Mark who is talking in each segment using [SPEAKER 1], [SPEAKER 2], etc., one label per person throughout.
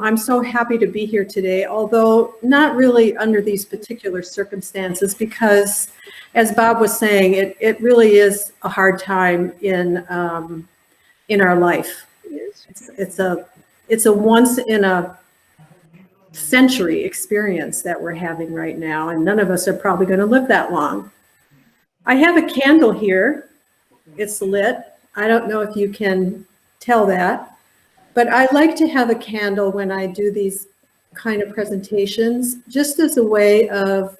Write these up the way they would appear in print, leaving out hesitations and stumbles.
[SPEAKER 1] I'm so happy to be here today, although not really under these particular circumstances, because as Bob was saying, it really is a hard time in our life. It's a once in a century experience that we're having right now, and none of us are probably going to live that long. I have a candle here. It's lit. I don't know if you can tell that, but I like to have a candle when I do these kind of presentations, just as a way of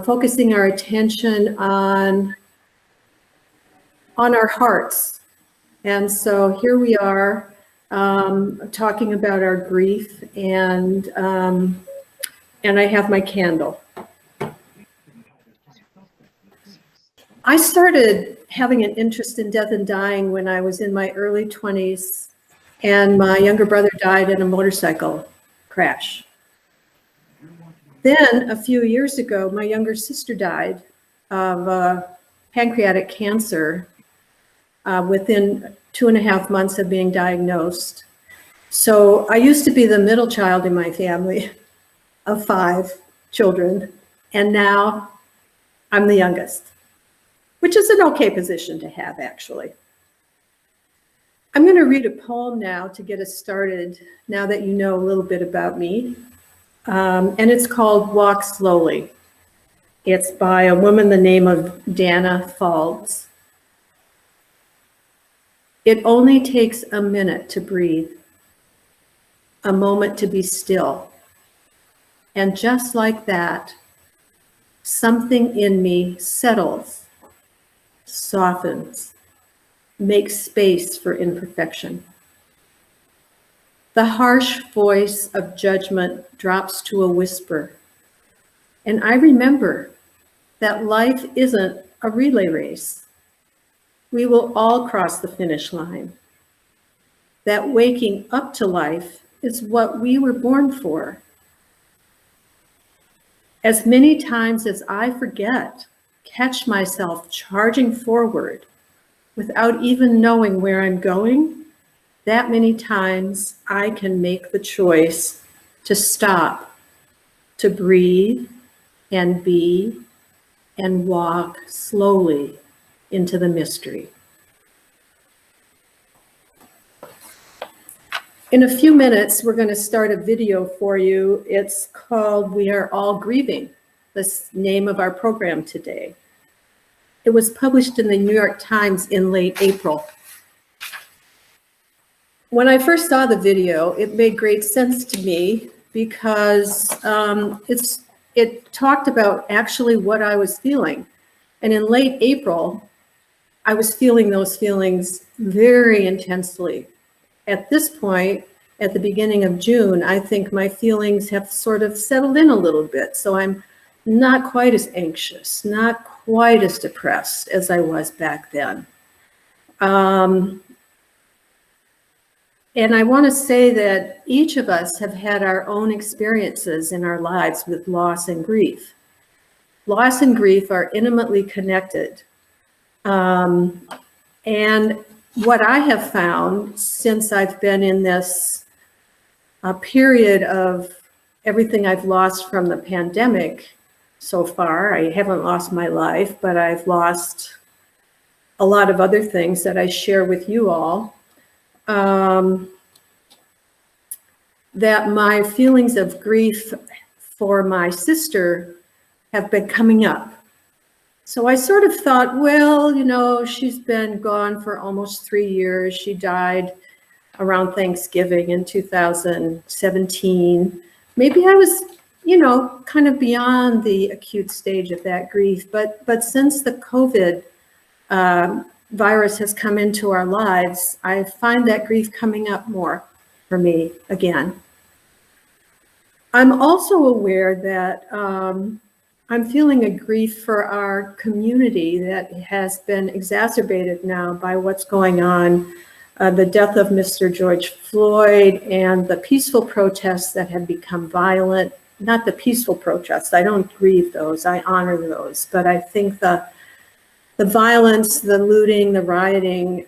[SPEAKER 1] focusing our attention on our hearts. And so here we are, talking about our grief, and I have my candle. I started having an interest in death and dying when I was in my early 20s, and my younger brother died in a motorcycle crash. Then a few years ago, my younger sister died of pancreatic cancer within 2.5 months of being diagnosed. So I used to be the middle child in my family of 5 children, and now I'm the youngest, which is an okay position to have, actually. I'm going to read a poem now to get us started, now that you know a little bit about me. And it's called Walk Slowly. It's by a woman the name of Dana Falds. It only takes a minute to breathe, a moment to be still. And just like that, something in me settles, softens, makes space for imperfection. The harsh voice of judgment drops to a whisper. And I remember that life isn't a relay race. We will all cross the finish line. That waking up to life is what we were born for. As many times as I forget, catch myself charging forward without even knowing where I'm going, that many times I can make the choice to stop, to breathe and be and walk slowly into the mystery. In a few minutes, we're going to start a video for you. It's called We Are All Grieving, the name of our program today. It was published in the New York Times in late April. When I first saw the video, it made great sense to me because it talked about actually what I was feeling. And in late April, I was feeling those feelings very intensely. At this point, at the beginning of June, I think my feelings have sort of settled in a little bit. So I'm not quite as anxious, not quite as depressed as I was back then. And I want to say that each of us have had our own experiences in our lives with loss and grief. Loss and grief are intimately connected. And what I have found since I've been in this period of everything I've lost from the pandemic so far, I haven't lost my life, but I've lost a lot of other things that I share with you all, that my feelings of grief for my sister have been coming up. So I sort of thought, well, you know, she's been gone for almost 3 years. She died around Thanksgiving in 2017. Maybe I was, you know, kind of beyond the acute stage of that grief. But since the COVID virus has come into our lives, I find that grief coming up more for me again. I'm also aware that I'm feeling a grief for our community that has been exacerbated now by what's going on, the death of Mr. George Floyd and the peaceful protests that have become violent. Not the peaceful protests, I don't grieve those, I honor those, but I think the violence, the looting, the rioting,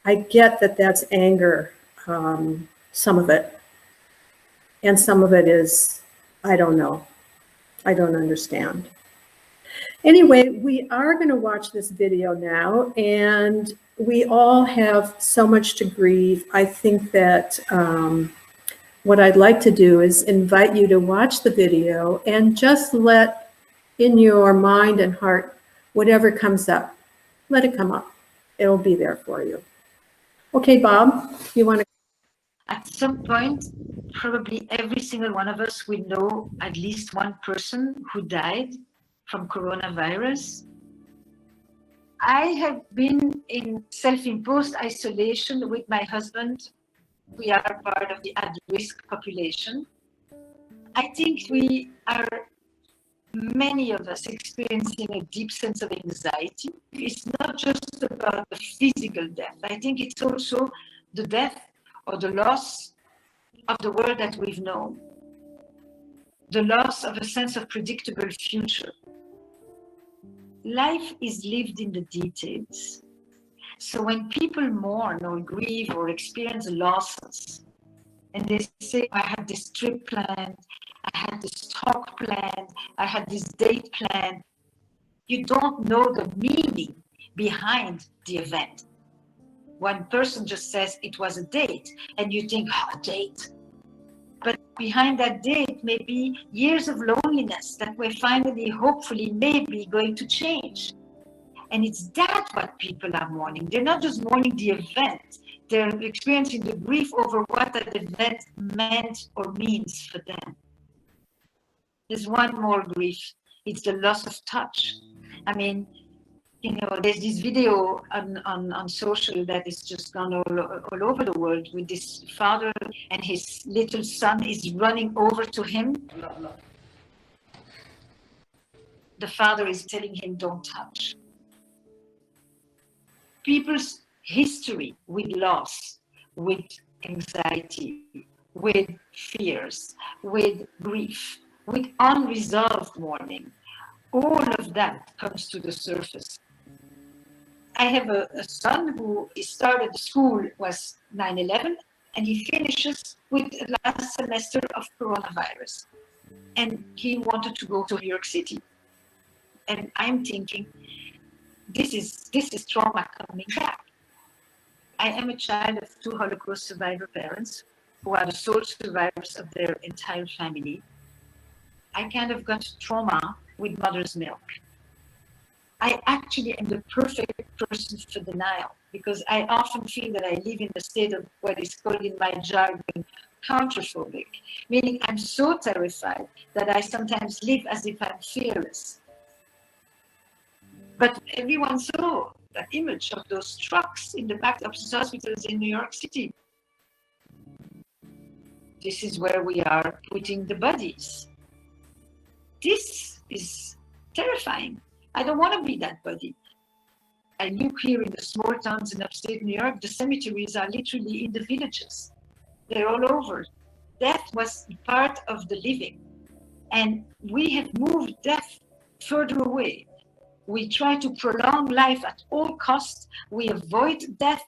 [SPEAKER 1] I get that that's anger, some of it. And some of it is, I don't know. I don't understand. Anyway, we are going to watch this video now, and we all have so much to grieve. I think that what I'd like to do is invite you to watch the video and just let in your mind and heart, whatever comes up, let it come up. It'll be there for you. Okay, Bob, you want to?
[SPEAKER 2] At some point, probably every single one of us will know at least one person who died from coronavirus. I have been in self-imposed isolation with my husband. We are part of the at-risk population. I think we are, many of us, experiencing a deep sense of anxiety. It's not just about the physical death. I think it's also the death or the loss of the world that we've known, the loss of a sense of predictable future. Life is lived in the details. So when people mourn or grieve or experience losses, and they say, I had this trip planned, I had this talk planned, I had this date planned, you don't know the meaning behind the event. One person just says it was a date, and you think, oh, a date. But behind that date may be years of loneliness that we're finally, hopefully, maybe going to change. And it's that what people are mourning. They're not just mourning the event. They're experiencing the grief over what that event meant or means for them. There's one more grief. It's the loss of touch. I mean, you know, there's this video on social that is just gone all over the world with this father and his little son is running over to him. The father is telling him, don't touch. People's history with loss, with anxiety, with fears, with grief, with unresolved mourning, all of that comes to the surface. I have a son who started school was 9/11, and he finishes with the last semester of coronavirus. And he wanted to go to New York City. And I'm thinking, this is trauma coming back. I am a child of 2 Holocaust survivor parents who are the sole survivors of their entire family. I kind of got trauma with mother's milk. I actually am the perfect person for denial because I often feel that I live in the state of what is called in my jargon counterphobic, meaning I'm so terrified that I sometimes live as if I'm fearless. But everyone saw that image of those trucks in the back of the hospitals in New York City. This is where we are putting the bodies. This is terrifying. I don't want to be that body. I live here in the small towns in upstate New York. The cemeteries are literally in the villages. They're all over. Death was part of the living. And we have moved death further away. We try to prolong life at all costs. We avoid death.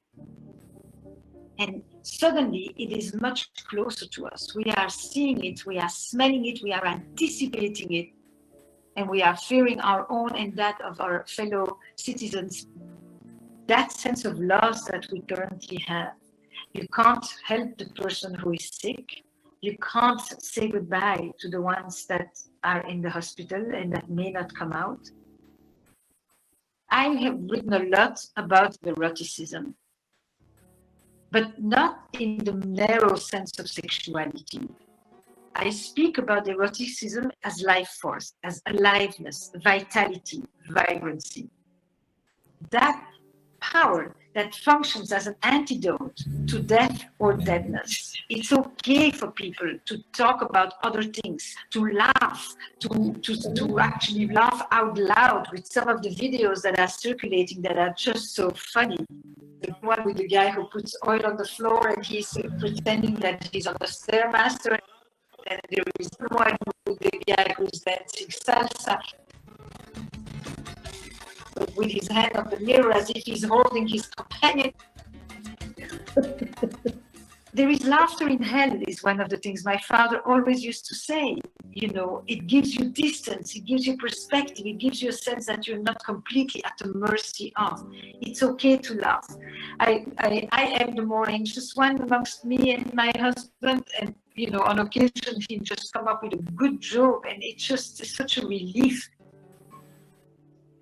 [SPEAKER 2] And suddenly it is much closer to us. We are seeing it, we are smelling it, we are anticipating it. And we are fearing our own and that of our fellow citizens. That sense of loss that we currently have. You can't help the person who is sick. You can't say goodbye to the ones that are in the hospital and that may not come out. I have written a lot about eroticism, but not in the narrow sense of sexuality. I speak about eroticism as life force, as aliveness, vitality, vibrancy. That power that functions as an antidote to death or deadness. It's okay for people to talk about other things, to laugh, to actually laugh out loud with some of the videos that are circulating that are just so funny. The one with the guy who puts oil on the floor and he's pretending that he's on the Stairmaster. And there is one with the guy who's dancing salsa with his hand on the mirror as if he's holding his companion. there is laughter in hell is one of the things my father always used to say. You know, it gives you distance, it gives you perspective, it gives you a sense that you're not completely at the mercy of. It's okay to laugh. I am the more anxious one amongst me and my husband, and you know, on occasion he just come up with a good joke, and it's just such a relief.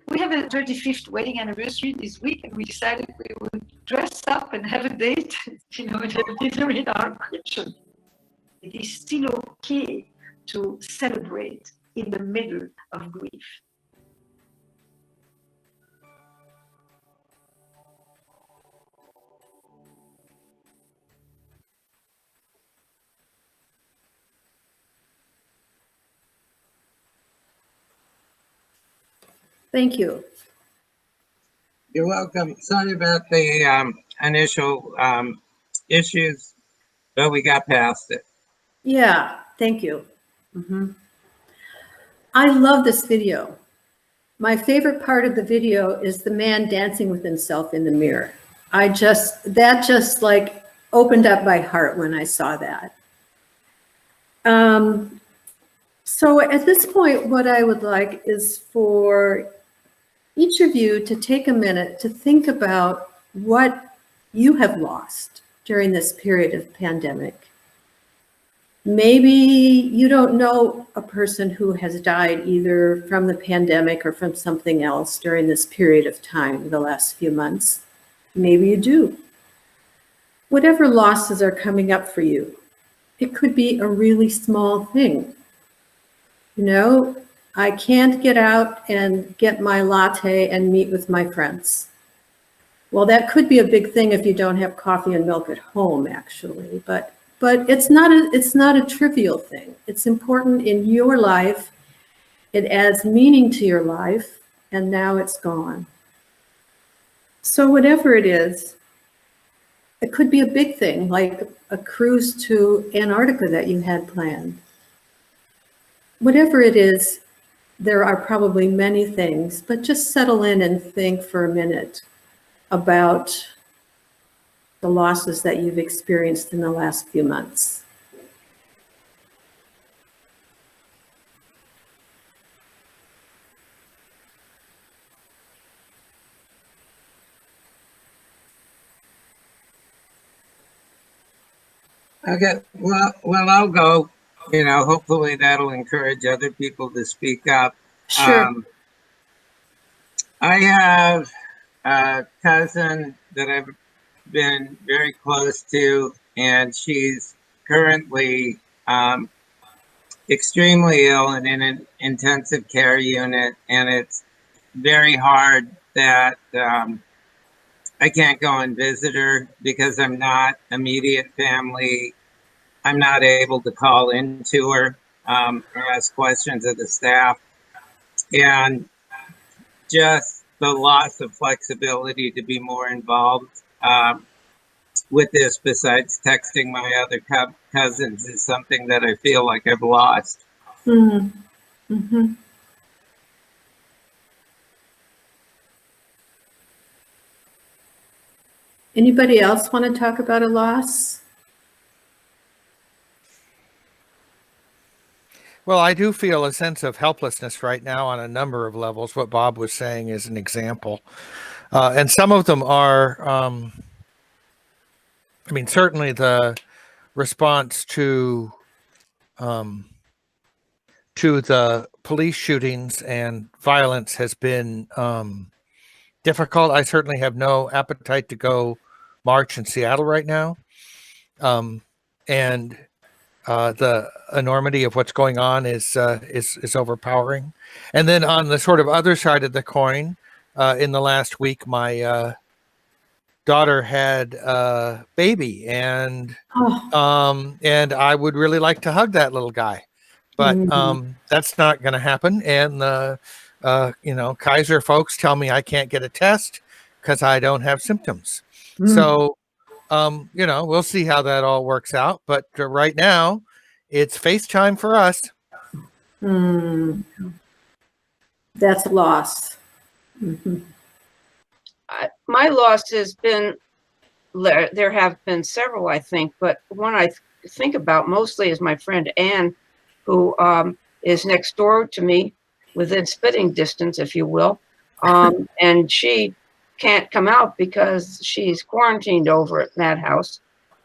[SPEAKER 2] We have a 35th wedding anniversary this week, and we decided we would dress up and have a date, you know, and have dinner in our kitchen. It is still okay to celebrate in the middle of grief.
[SPEAKER 1] Thank you.
[SPEAKER 3] You're welcome. Sorry about the initial issues, but we got past it.
[SPEAKER 1] Yeah, thank you. I love this video. My favorite part of the video is the man dancing with himself in the mirror. That just like opened up my heart when I saw that. So at this point, what I would like is for each of you to take a minute to think about what you have lost during this period of pandemic. Maybe you don't know a person who has died either from the pandemic or from something else during this period of time, the last few months. Maybe you do. Whatever losses are coming up for you, it could be a really small thing. You know, I can't get out and get my latte and meet with my friends. Well, that could be a big thing if you don't have coffee and milk at home, actually, but it's not a trivial thing. It's important in your life. It adds meaning to your life, and now it's gone. So whatever it is, it could be a big thing, like a cruise to Antarctica that you had planned. Whatever it is, there are probably many things, but just settle in and think for a minute about the losses that you've experienced in the last few months.
[SPEAKER 3] Okay, well, I'll go. You know, hopefully that'll encourage other people to speak up.
[SPEAKER 1] Sure.
[SPEAKER 3] I have a cousin that I've been very close to, and she's currently extremely ill and in an intensive care unit, and it's very hard that I can't go and visit her because I'm not immediate family. I'm not able to call into her or ask questions of the staff. And just the loss of flexibility to be more involved with this besides texting my other cousins is something that I feel like I've lost.
[SPEAKER 1] Mm-hmm. Mm-hmm. Anybody else want to talk about a loss?
[SPEAKER 4] Well, I do feel a sense of helplessness right now on a number of levels. What Bob was saying is an example. And some of them are, I mean, certainly the response to the police shootings and violence has been difficult. I certainly have no appetite to go march in Seattle right now. And the enormity of what's going on is overpowering. And then on the sort of other side of the coin, in the last week, my daughter had a baby, and I would really like to hug that little guy, but that's not going to happen. And the Kaiser folks tell me I can't get a test because I don't have symptoms. So we'll see how that all works out. But right now, it's FaceTime for us.
[SPEAKER 1] That's a loss. Mm-hmm.
[SPEAKER 5] My loss has been there have been several, I think, but one I think about mostly is my friend Anne, who is next door to me, within spitting distance, if you will. And she can't come out because she's quarantined over at that house.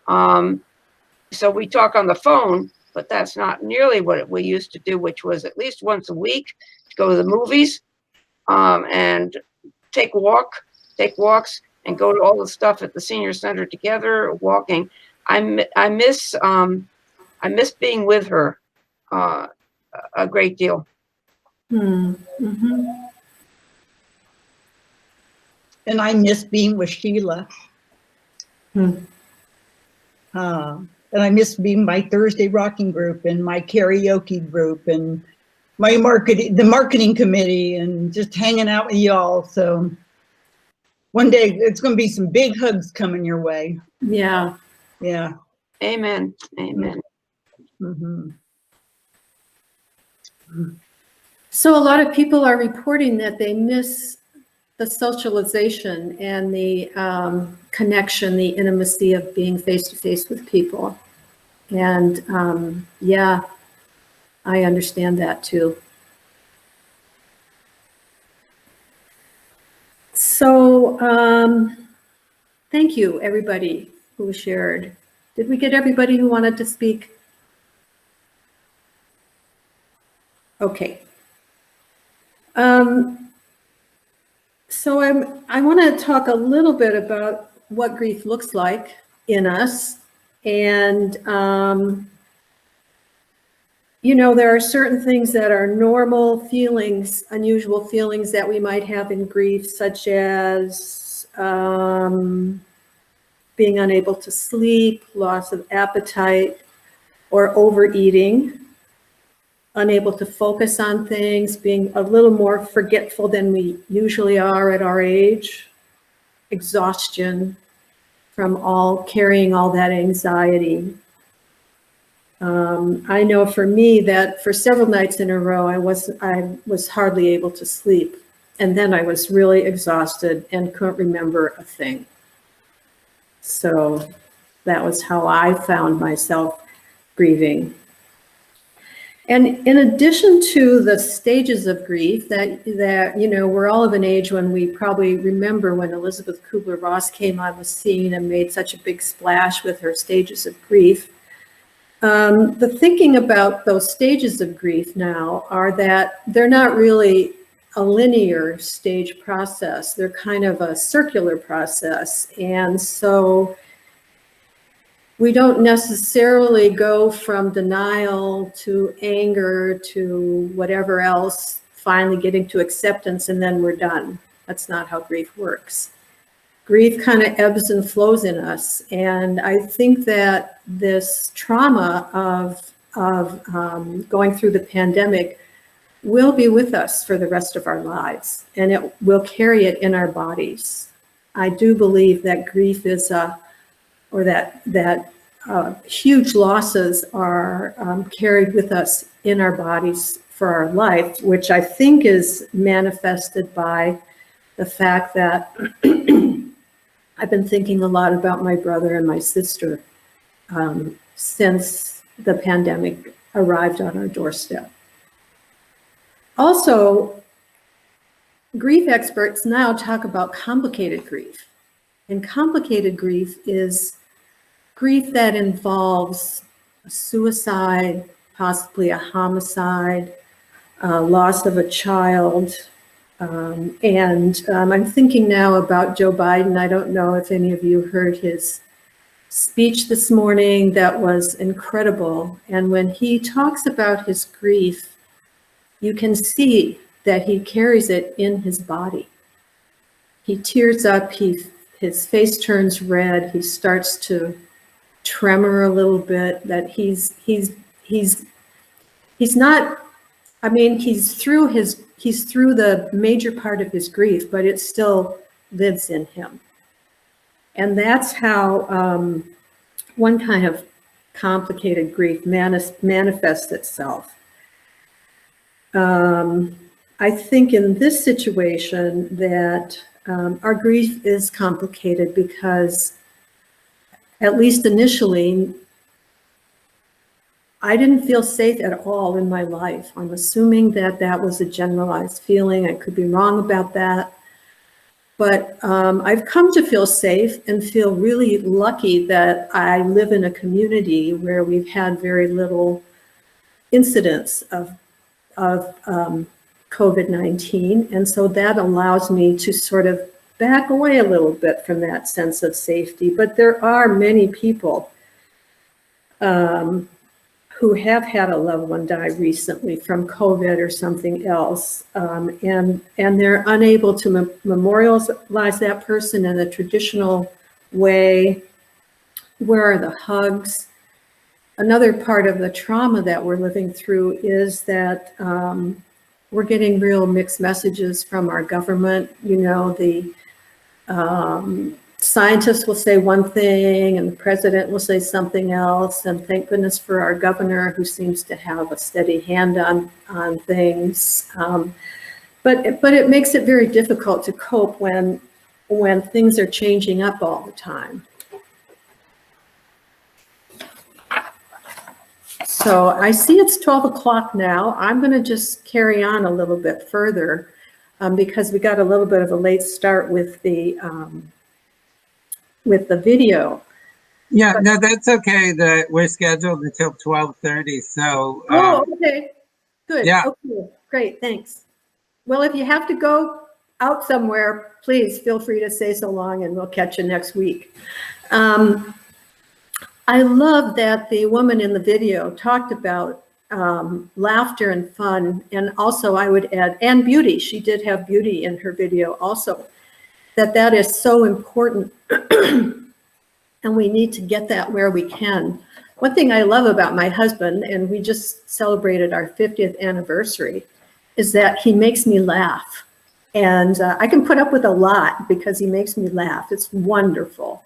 [SPEAKER 5] So we talk on the phone, but that's not nearly what we used to do, which was at least once a week to go to the movies, and take walks, and go to all the stuff at the senior center together, walking. I miss being with her a great deal.
[SPEAKER 1] Mm-hmm.
[SPEAKER 6] And I miss being with Sheila. And I miss being my Thursday rocking group and my karaoke group and my the marketing committee, and just hanging out with y'all. So one day it's going to be some big hugs coming your way.
[SPEAKER 1] Yeah.
[SPEAKER 5] Yeah. Amen. Amen.
[SPEAKER 6] Mm-hmm.
[SPEAKER 1] So a lot of people are reporting that they miss the socialization and the connection, the intimacy of being face to face with people. And yeah, I understand that too. So thank you, everybody who shared. Did we get everybody who wanted to speak? Okay. So I want to talk a little bit about what grief looks like in us. And, you know, there are certain things that are normal feelings, unusual feelings that we might have in grief, such as being unable to sleep, loss of appetite, or overeating, unable to focus on things, being a little more forgetful than we usually are at our age, exhaustion from carrying all that anxiety. I know for me that for several nights in a row, I was hardly able to sleep. And then I was really exhausted and couldn't remember a thing. So that was how I found myself grieving. And in addition to the stages of grief that you know, we're all of an age when we probably remember when Elizabeth Kubler-Ross came on the scene and made such a big splash with her stages of grief. The thinking about those stages of grief now are that they're not really a linear stage process. They're kind of a circular process. And so we don't necessarily go from denial to anger to whatever else, finally getting to acceptance, and then we're done. That's not how grief works. Grief kind of ebbs and flows in us. And I think that this trauma of going through the pandemic will be with us for the rest of our lives, and it will carry it in our bodies. I do believe that grief is huge losses are carried with us in our bodies for our life, which I think is manifested by the fact that I've been thinking a lot about my brother and my sister since the pandemic arrived on our doorstep. Also, grief experts now talk about complicated grief. And complicated grief is grief that involves a suicide, possibly a homicide, loss of a child. I'm thinking now about Joe Biden. I don't know if any of you heard his speech this morning. That was incredible. And when he talks about his grief, you can see that he carries it in his body. He tears up, his face turns red, he starts to tremor a little bit, that he's not, I mean, he's through the major part of his grief, but it still lives in him. And that's how one kind of complicated grief manifests itself. I think in this situation that our grief is complicated because at least initially, I didn't feel safe at all in my life. I'm assuming that that was a generalized feeling. I could be wrong about that. But I've come to feel safe and feel really lucky that I live in a community where we've had very little incidents of COVID-19. And so that allows me to sort of back away a little bit from that sense of safety. But there are many people who have had a loved one die recently from COVID or something else, and they're unable to memorialize that person in a traditional way. Where are the hugs? Another part of the trauma that we're living through is that we're getting real mixed messages from our government. You know, the scientists will say one thing and the president will say something else, and thank goodness for our governor who seems to have a steady hand on things. But it makes it very difficult to cope when things are changing up all the time. So I see it's 12 o'clock now. I'm going to just carry on a little bit further because we got a little bit of a late start with the video.
[SPEAKER 3] Yeah, no, that's okay. That we're scheduled until 12:30. So.
[SPEAKER 1] Oh, okay. Good.
[SPEAKER 3] Yeah.
[SPEAKER 1] Okay. Great. Thanks. Well, if you have to go out somewhere, please feel free to say so long, and we'll catch you next week. I love that the woman in the video talked about laughter and fun, and also I would add, and beauty. She did have beauty in her video also. That is so important, and we need to get that where we can. One thing I love about my husband, and we just celebrated our 50th anniversary, is that he makes me laugh. And I can put up with a lot because he makes me laugh. It's wonderful.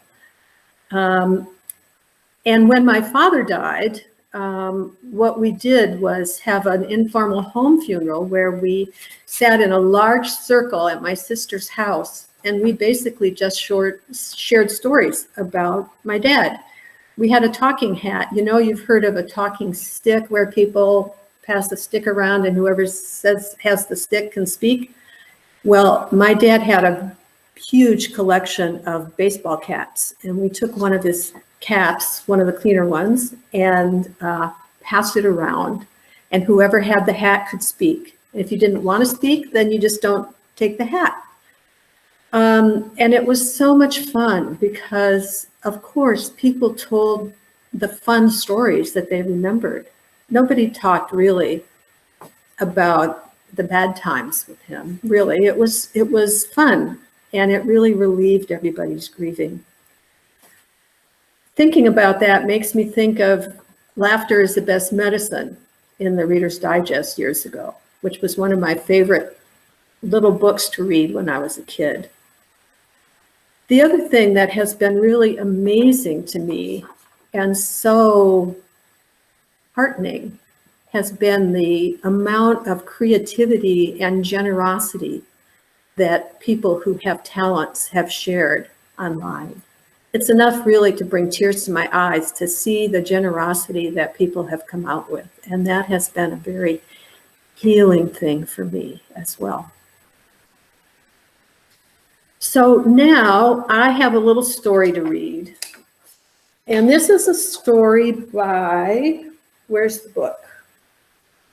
[SPEAKER 1] And when my father died, what we did was have an informal home funeral where we sat in a large circle at my sister's house, and we basically just shared stories about my dad. We had a talking hat. You know, you've heard of a talking stick where people pass the stick around and whoever has the stick can speak. Well, my dad had a huge collection of baseball caps, and we took one of his caps, one of the cleaner ones, and passed it around, and whoever had the hat could speak. If you didn't want to speak, then you just don't take the hat. And it was so much fun because, of course, people told the fun stories that they remembered. Nobody talked really about the bad times with him. Really, it was fun, and it really relieved everybody's grieving. Thinking about that makes me think of Laughter is the Best Medicine in the Reader's Digest years ago, which was one of my favorite little books to read when I was a kid. The other thing that has been really amazing to me and so heartening has been the amount of creativity and generosity that people who have talents have shared online. It's enough really to bring tears to my eyes to see the generosity that people have come out with. And that has been a very healing thing for me as well. So now I have a little story to read. And this is a story by, where's the book?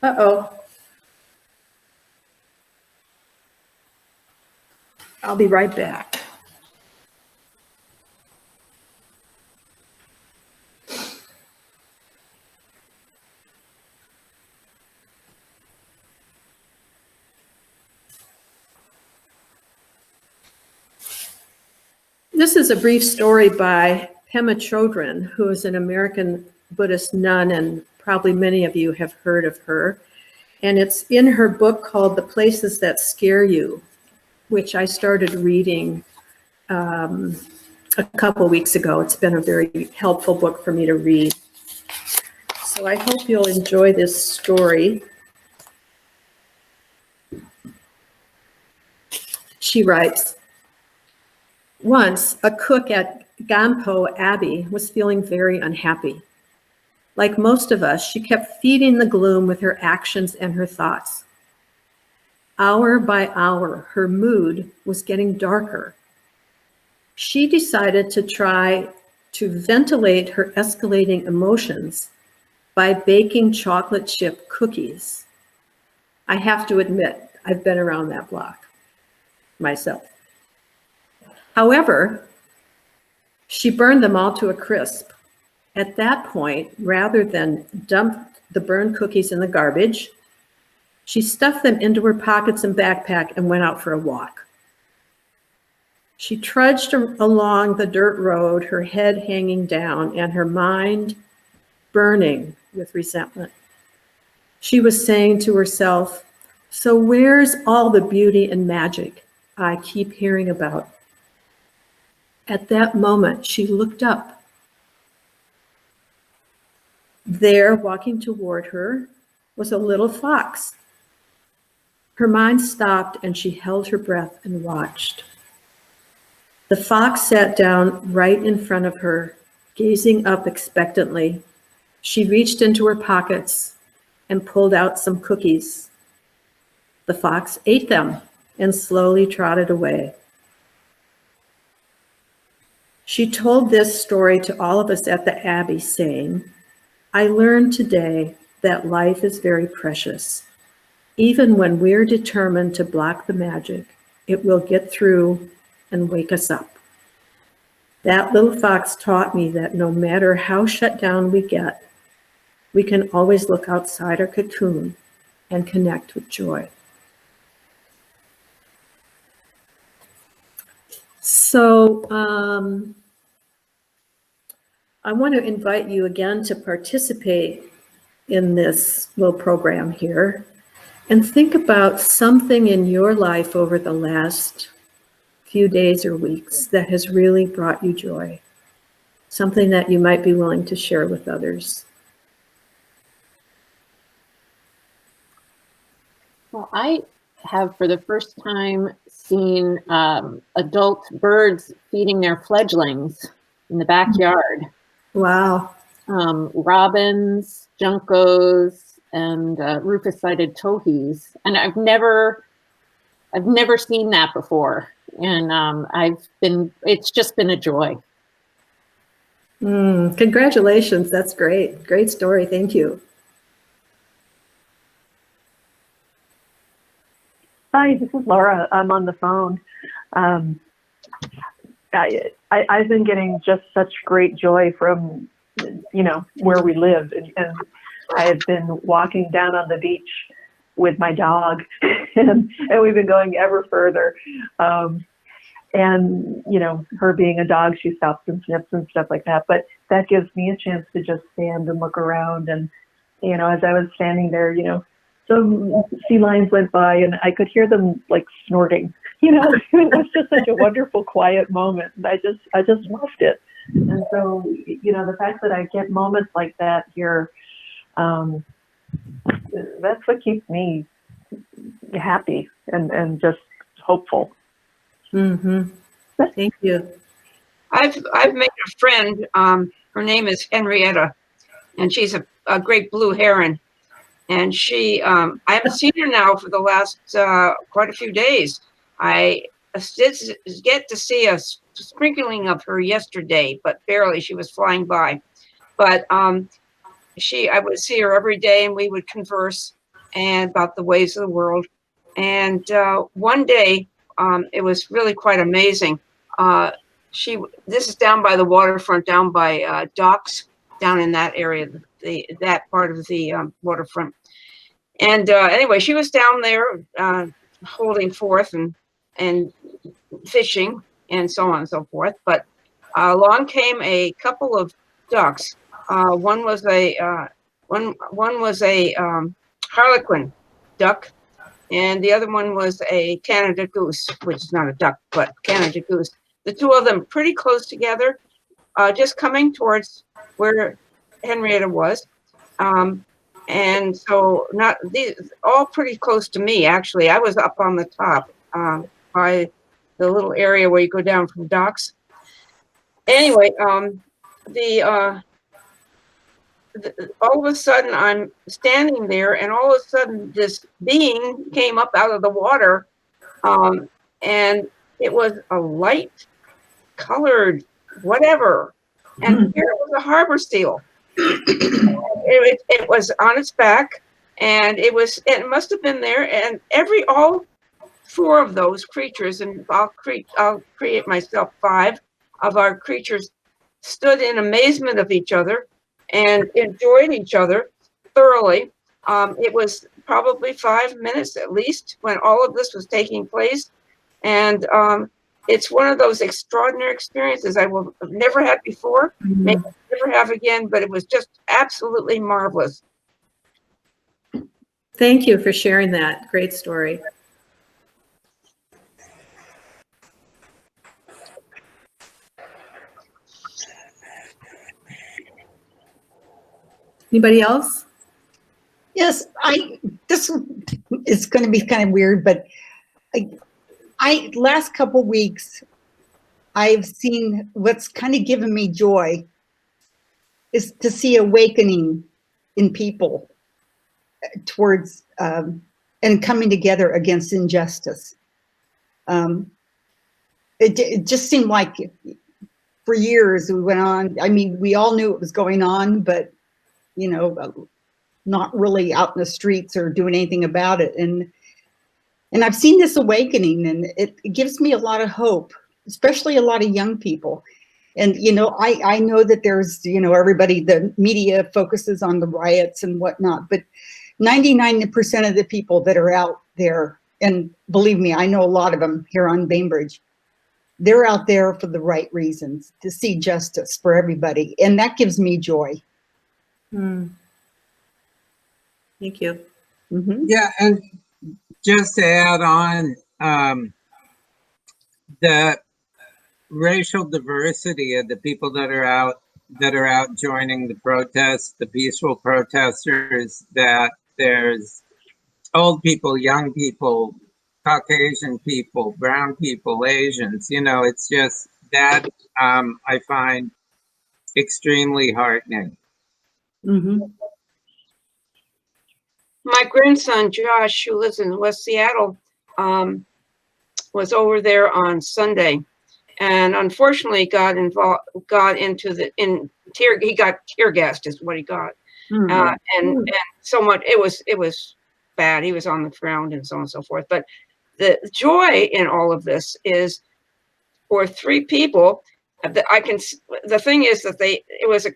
[SPEAKER 1] Uh-oh. I'll be right back. This is a brief story by Pema Chodron, who is an American Buddhist nun, and probably many of you have heard of her. And it's in her book called The Places That Scare You, which I started reading a couple weeks ago. It's been a very helpful book for me to read. So I hope you'll enjoy this story. She writes, once a cook at Gampo, Abby, was feeling very unhappy. Like most of us, she kept feeding the gloom with her actions and her thoughts. Hour by hour, her mood was getting darker. She decided to try to ventilate her escalating emotions by baking chocolate chip cookies. I have to admit, I've been around that block myself. However, she burned them all to a crisp. At that point, rather than dump the burned cookies in the garbage, she stuffed them into her pockets and backpack and went out for a walk. She trudged along the dirt road, her head hanging down and her mind burning with resentment. She was saying to herself, "So where's all the beauty and magic I keep hearing about?" At that moment, she looked up. There, walking toward her, was a little fox. Her mind stopped and she held her breath and watched. The fox sat down right in front of her, gazing up expectantly. She reached into her pockets and pulled out some cookies. The fox ate them and slowly trotted away. She told this story to all of us at the Abbey, saying, "I learned today that life is very precious. Even when we're determined to block the magic, it will get through and wake us up. That little fox taught me that no matter how shut down we get, we can always look outside our cocoon and connect with joy." So I want to invite you again to participate in this little program here and think about something in your life over the last few days or weeks that has really brought you joy, something that you might be willing to share with others.
[SPEAKER 7] Well, I have for the first time seen adult birds feeding their fledglings in the backyard.
[SPEAKER 1] Wow.
[SPEAKER 7] Robins, juncos, and rufous-sided towhees. And I've never seen that before. And it's just been a joy.
[SPEAKER 1] Congratulations. That's great. Great story. Thank you.
[SPEAKER 8] Hi, this is Laura. I'm on the phone. I've been getting just such great joy from, where we live. And I have been walking down on the beach with my dog and we've been going ever further. And, her being a dog, she stops and sniffs and stuff like that. But that gives me a chance to just stand and look around. And, as I was standing there, some sea lions went by and I could hear them like snorting. It was just such a wonderful, quiet moment. And I just loved it. And so, the fact that I get moments like that here, that's what keeps me happy and just hopeful.
[SPEAKER 1] Mm-hmm. Thank you.
[SPEAKER 5] I've made a friend. Her name is Henrietta, and she's a great blue heron. And she, I haven't seen her now for the last quite a few days. I did get to see a sprinkling of her yesterday, but barely. She was flying by. But I would see her every day, and we would converse and about the ways of the world. And one day, it was really quite amazing. This is down by the waterfront, down by docks, down in that area, that part of the waterfront. And anyway, she was down there holding forth and fishing and so on and so forth. But along came a couple of ducks. One was a harlequin duck, and the other one was a Canada goose, which is not a duck, but Canada goose. The two of them pretty close together, just coming towards where Henrietta was. And so all pretty close to me, actually. I was up on the top by the little area where you go down from docks. Anyway, all of a sudden I'm standing there, and all of a sudden this being came up out of the water, and it was a light colored whatever, and here it was a harbor seal. It was on its back, and it must have been there, and all 4 of those creatures, and I'll create myself 5 of our creatures, stood in amazement of each other and enjoyed each other thoroughly. It was probably 5 minutes at least when all of this was taking place, and it's one of those extraordinary experiences I will have never had before, maybe never have again, but it was just absolutely marvelous.
[SPEAKER 1] Thank you for sharing that. Great story. Anybody else?
[SPEAKER 6] Yes, this is going to be kind of weird, but I last couple weeks, I've seen what's kind of given me joy is to see awakening in people towards and coming together against injustice. It just seemed like for years we went on. I mean, we all knew it was going on, but you know, not really out in the streets or doing anything about it. And I've seen this awakening, and it gives me a lot of hope, especially a lot of young people. And, you know, I know that there's, you know, everybody, the media focuses on the riots and whatnot, but 99% of the people that are out there, and believe me, I know a lot of them here on Bainbridge, they're out there for the right reasons, to see justice for everybody. And that gives me joy.
[SPEAKER 1] Thank you.
[SPEAKER 3] Yeah, and just to add on, the racial diversity of the people that are out joining the protests, the peaceful protesters, that there's old people, young people, Caucasian people, brown people, Asians, you know, it's just that I find extremely heartening.
[SPEAKER 5] My grandson, Josh, who lives in West Seattle, was over there on Sunday, and unfortunately got tear gassed is what he got. And so much, it was bad. He was on the ground and so on and so forth. But the joy in all of this is for 3 people that I can, the thing is that it was a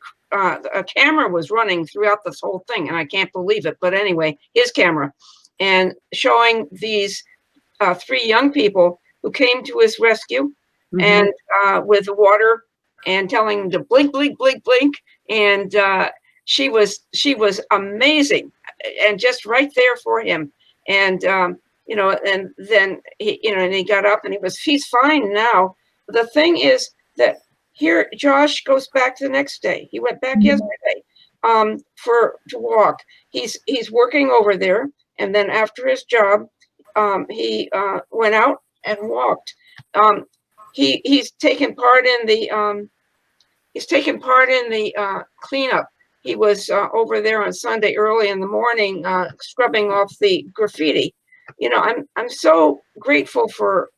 [SPEAKER 5] camera was running throughout this whole thing, and I can't believe it. But anyway, his camera, and showing these 3 young people who came to his rescue, and with the water, and telling him to blink, blink, blink, blink. And she was amazing, and just right there for him. And you know, and then he, you know, and he got up, and he's fine now. The thing is that here Josh goes back the next day. He went back yesterday to walk. He's working over there, and then after his job, he went out and walked. He's taken part in the cleanup. He was over there on Sunday early in the morning, scrubbing off the graffiti. You know, I'm so grateful for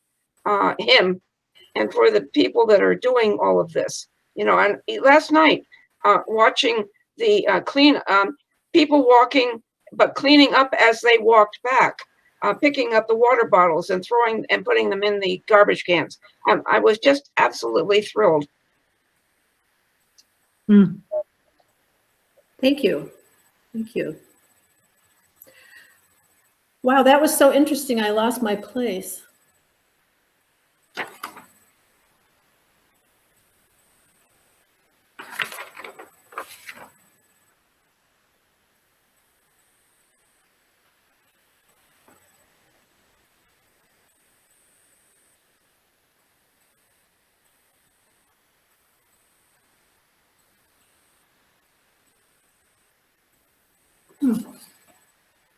[SPEAKER 5] him and for the people that are doing all of this. You know, and last night, watching the people walking, but cleaning up as they walked back, picking up the water bottles and throwing and putting them in the garbage cans. I was just absolutely thrilled.
[SPEAKER 1] Thank you. Thank you. Wow, that was so interesting. I lost my place.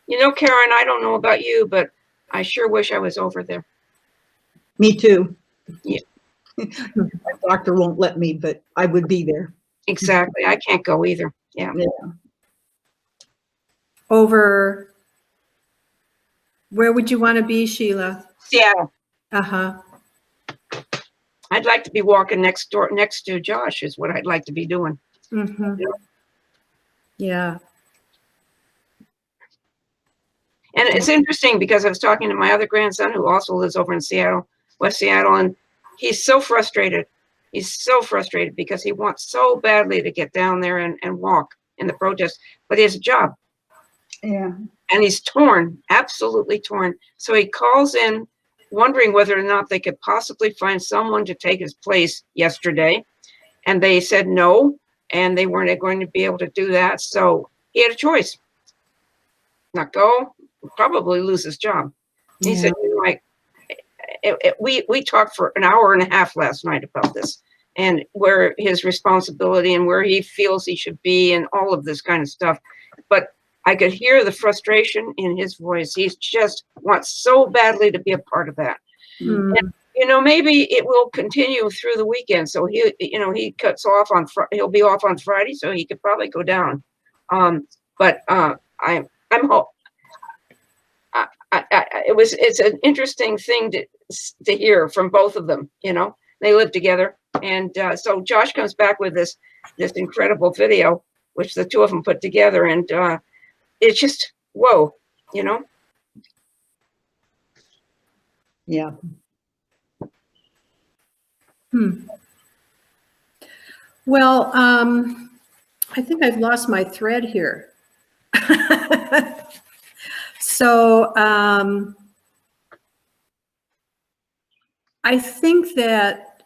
[SPEAKER 5] You know, Karen, I don't know about you, but I sure wish I was over there.
[SPEAKER 6] Me too.
[SPEAKER 5] Yeah.
[SPEAKER 6] My doctor won't let me, but I would be there.
[SPEAKER 5] Exactly. I can't go either. Yeah.
[SPEAKER 1] Over, where would you want to be, Sheila?
[SPEAKER 5] Seattle.
[SPEAKER 1] Uh-huh.
[SPEAKER 5] I'd like to be walking next to Josh is what I'd like to be doing.
[SPEAKER 1] Mm-hmm. Yeah.
[SPEAKER 5] And it's interesting because I was talking to my other grandson who also lives over in Seattle, West Seattle, and he's so frustrated. He's so frustrated because he wants so badly to get down there and walk in the protest, but he has a job.
[SPEAKER 6] Yeah.
[SPEAKER 5] And he's torn, absolutely torn. So he calls in wondering whether or not they could possibly find someone to take his place yesterday. And they said no, and they weren't going to be able to do that. So he had a choice. Not go, probably lose his job.
[SPEAKER 1] Yeah.
[SPEAKER 5] He said, like, we talked for an hour and a half last night about this and where his responsibility and where he feels he should be and all of this kind of stuff. But I could hear the frustration in his voice. He just wants so badly to be a part of that.
[SPEAKER 1] Mm.
[SPEAKER 5] And, maybe it will continue through the weekend. So he cuts off on, he'll be off on Friday, so he could probably go down. But I'm hope. It's an interesting thing to hear from both of them. They live together, and so Josh comes back with this incredible video, which the two of them put together, and it's just whoa,
[SPEAKER 6] Yeah.
[SPEAKER 1] Well, I think I've lost my thread here. So I think that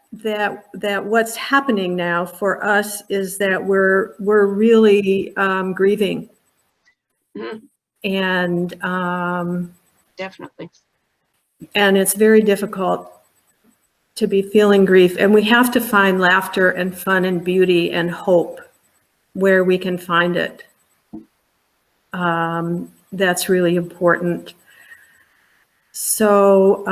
[SPEAKER 1] what's happening now for us is that we're really grieving, and
[SPEAKER 5] definitely,
[SPEAKER 1] and it's very difficult to be feeling grief, and we have to find laughter and fun and beauty and hope where we can find it. That's really important. So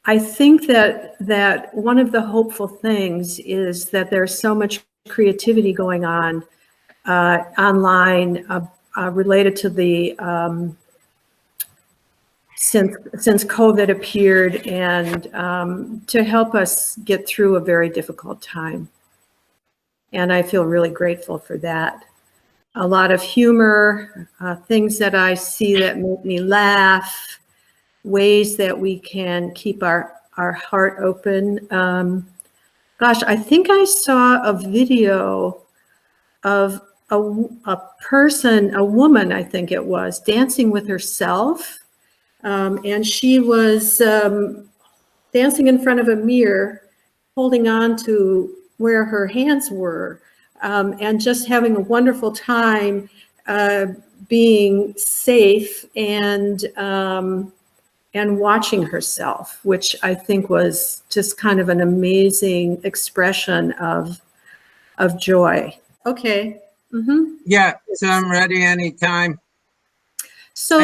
[SPEAKER 1] I think that one of the hopeful things is that there's so much creativity going on online related to the since COVID appeared, and to help us get through a very difficult time. And I feel really grateful for that. A lot of humor, things that I see that make me laugh, ways that we can keep our heart open. Gosh, I think I saw a video of a person, a woman, I think it was, dancing with herself. And she was dancing in front of a mirror, holding on to where her hands were, and just having a wonderful time, being safe and watching herself, which I think was just kind of an amazing expression of joy. Okay. Mm-hmm.
[SPEAKER 3] Yeah, so I'm ready anytime.
[SPEAKER 1] So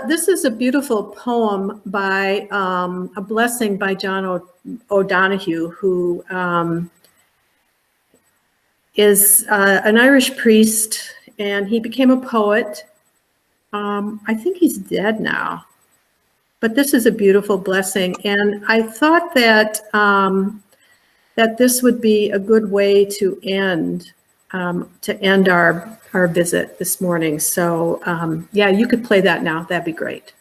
[SPEAKER 1] this is a beautiful poem by A Blessing by John O'Donohue, who is an Irish priest, and he became a poet. I think he's dead now, but this is a beautiful blessing, and I thought that that this would be a good way to end our visit this morning. So yeah, you could play that now. That'd be great.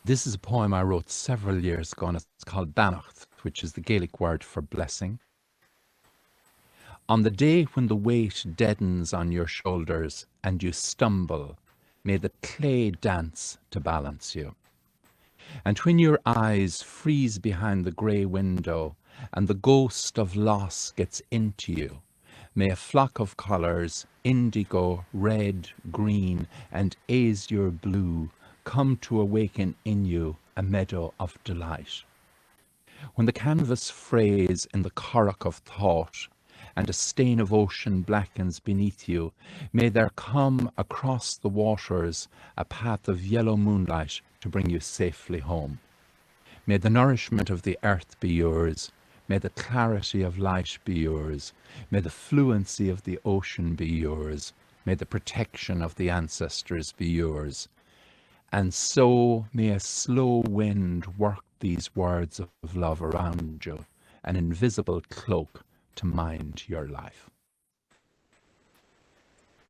[SPEAKER 9] This is a poem I wrote several years ago, and it's called Beannacht, which is the Gaelic word for blessing. On the day when the weight deadens on your shoulders and you stumble, may the clay dance to balance you. And when your eyes freeze behind the grey window and the ghost of loss gets into you, may a flock of colours, indigo, red, green, and azure blue, come to awaken in you a meadow of delight. When the canvas frays in the currach of thought, and a stain of ocean blackens beneath you, may there come across the waters a path of yellow moonlight to bring you safely home. May the nourishment of the earth be yours. May the clarity of light be yours. May the fluency of the ocean be yours. May the protection of the ancestors be yours. And so may a slow wind work these words of love around you, an invisible cloak to mind your life.